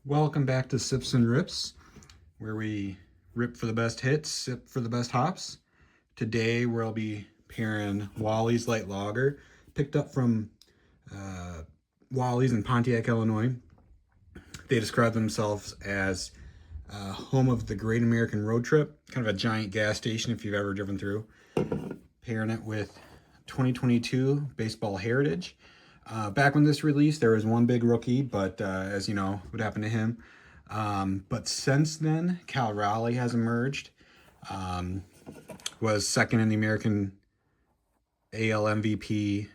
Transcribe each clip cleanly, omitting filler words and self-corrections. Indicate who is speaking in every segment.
Speaker 1: Welcome back to Sips and Rips, where we rip for the best hits, sip for the best hops. Today we'll be pairing Wally's Light Lager, picked up from Wally's in Pontiac, Illinois. They describe themselves as home of the Great American Road Trip, kind of a giant gas station if you've ever driven through. Pairing it with 2022 Baseball Heritage. Back when this released, there was one big rookie, but as you know, what happened to him. But since then, Cal Raleigh has emerged. Was second in the American AL MVP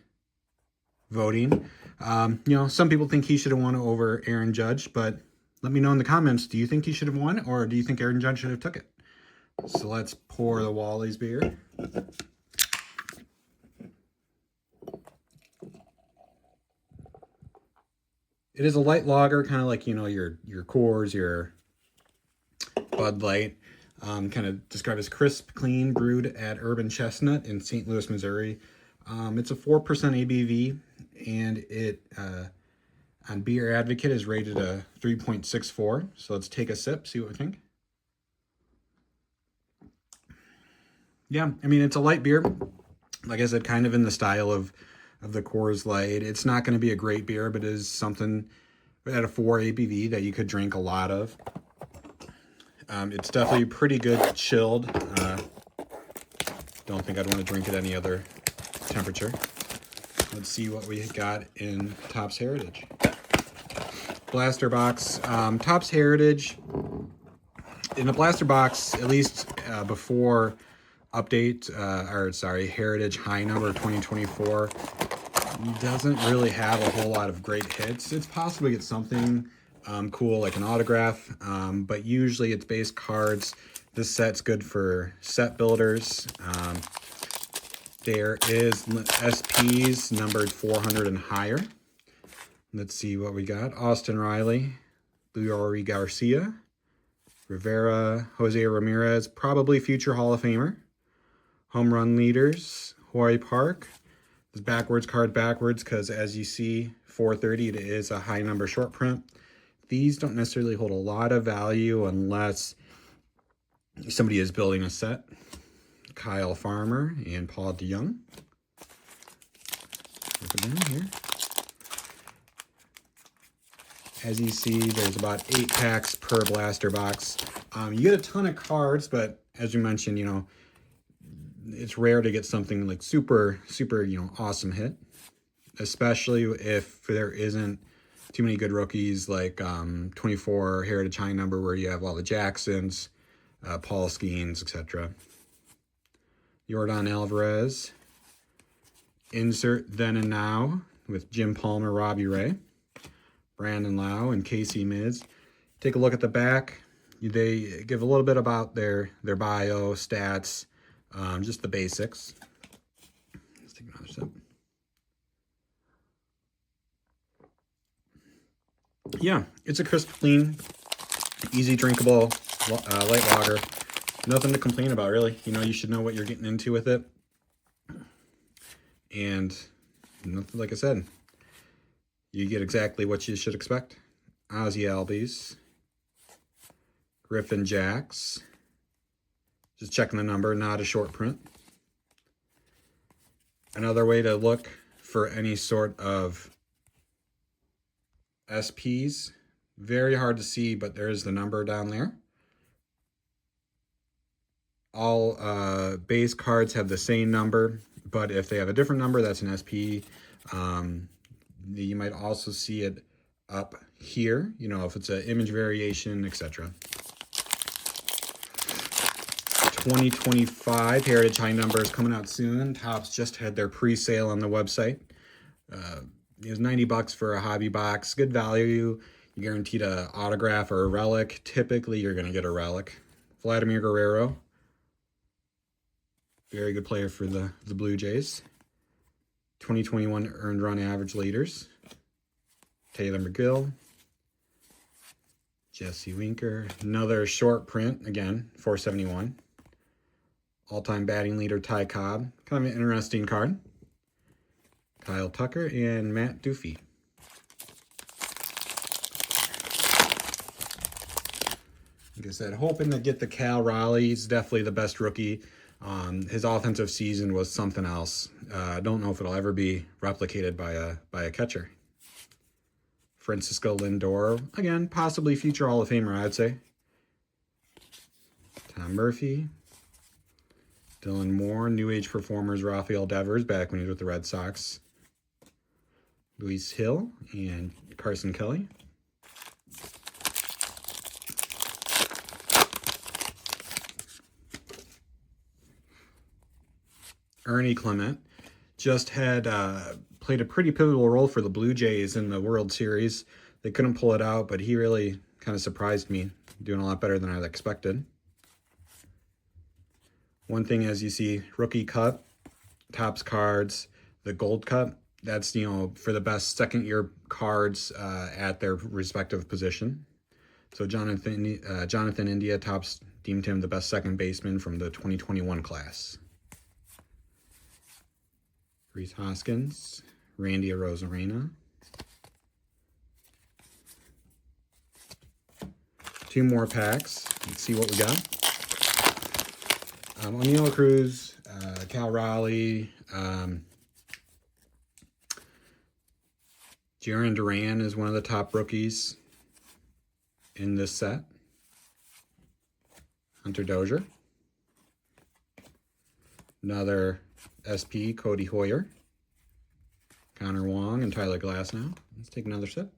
Speaker 1: voting. Some people think he should have won over Aaron Judge, but let me know in the comments, do you think he should have won, or do you think Aaron Judge should have took it? So let's pour the Wally's beer. It is a light lager, kind of like, your Coors, your Bud Light. Kind of described as crisp, clean, brewed at Urban Chestnut in St. Louis, Missouri. It's a 4% ABV, and it, on Beer Advocate, is rated a 3.64. So let's take a sip, see what we think. Yeah, I mean, it's a light beer. Like I said, kind of in the style of the Coors Light. It's not going to be a great beer, but it is something at a 4 ABV that you could drink a lot of. It's definitely pretty good chilled. Don't think I'd want to drink at any other temperature. Let's see what we got in Topps Heritage. Blaster box. Topps Heritage. In a blaster box, at least before update, Heritage High Number 2024, doesn't really have a whole lot of great hits. It's possible to get something cool like an autograph, but usually it's base cards. This set's good for set builders. There is SPs numbered 400 and higher. Let's see what we got. Austin Riley, Luis Garcia, Rivera, Jose Ramirez, probably future Hall of Famer. Home run leaders, Hoy Park. This backwards card backwards because, as you see, 430, it is a high number short print. These don't necessarily hold a lot of value unless somebody is building a set. Kyle Farmer and Paul DeYoung. Look at them here. As you see, there's about 8 packs per blaster box. You get a ton of cards, but as you mentioned, it's rare to get something like super, awesome hit, especially if there isn't too many good rookies like 24 Heritage High Number where you have all the Jacksons, Paul Skeens, etc. Yordan Alvarez. Insert Then and Now with Jim Palmer, Robbie Ray, Brandon Lau, and Casey Miz. Take a look at the back. They give a little bit about their bio, stats, just the basics. Let's take another sip. Yeah, it's a crisp, clean, easy drinkable light lager. Nothing to complain about, really. You should know what you're getting into with it. And nothing, like I said, you get exactly what you should expect. Ozzie Albies, Griffin Jacks. Just checking the number, not a short print. Another way to look for any sort of SPs. Very hard to see, but there's the number down there. All base cards have the same number, but if they have a different number, that's an SP. You might also see it up here, if it's an image variation, etc. 2025 Heritage High Number is coming out soon. Topps just had their pre-sale on the website. It was $90 for a hobby box. Good value. You guaranteed an autograph or a relic. Typically, you're going to get a relic. Vladimir Guerrero. Very good player for the Blue Jays. 2021 earned run average leaders. Taylor McGill. Jesse Winker. Another short print, again, 471. All-time batting leader Ty Cobb. Kind of an interesting card. Kyle Tucker and Matt Duffy. Like I said, hoping to get the Cal Raleigh. He's definitely the best rookie. His offensive season was something else. I don't know if it'll ever be replicated by a catcher. Francisco Lindor, again, possibly future Hall of Famer, I'd say. Tom Murphy. Dylan Moore, New Age Performers, Rafael Devers, back when he was with the Red Sox. Luis Hill and Carson Kelly. Ernie Clement just had played a pretty pivotal role for the Blue Jays in the World Series. They couldn't pull it out, but he really kind of surprised me, doing a lot better than I expected. One thing, as you see, Rookie Cup, Topps cards, the Gold Cup, that's, you know, for the best second-year cards at their respective position. So Jonathan India, Topps deemed him the best second baseman from the 2021 class. Rhys Hoskins, Randy Arozarena. Two more packs. Let's see what we got. O'Neal Cruz, Cal Raleigh, Jarren Duran is one of the top rookies in this set. Hunter Dozier. Another SP, Cody Hoyer. Connor Wong and Tyler Glasnow. Let's take another sip.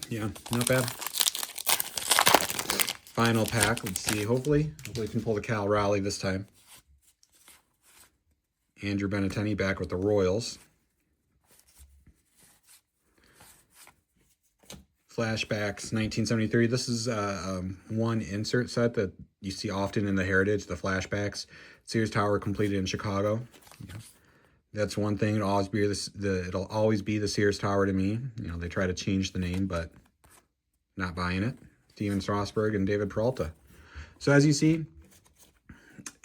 Speaker 1: Yeah, not bad. Final pack. Let's see. Hopefully we can pull the Cal Raleigh this time. Andrew Benintendi back with the Royals. Flashbacks 1973. This is one insert set that you see often in the Heritage, the flashbacks. Sears Tower completed in Chicago. Yeah. That's one thing. It'll always be the Sears Tower to me. You know, they try to change the name, but not buying it. Steven Strasburg and David Peralta. So as you see,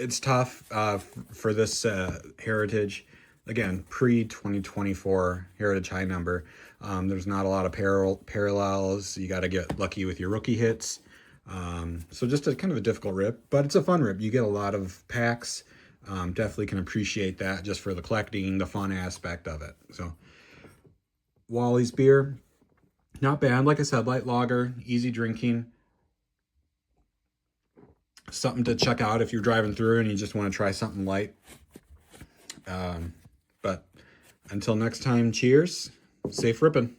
Speaker 1: it's tough for this Heritage. Again, pre-2024 Heritage high number. There's not a lot of parallels. You got to get lucky with your rookie hits. So just a kind of a difficult rip, but it's a fun rip. You get a lot of packs. Definitely can appreciate that just for the collecting, the fun aspect of it. So Wally's beer, not bad. Like I said, light lager, easy drinking. Something to check out if you're driving through and you just want to try something light. But until next time, cheers. Safe ripping.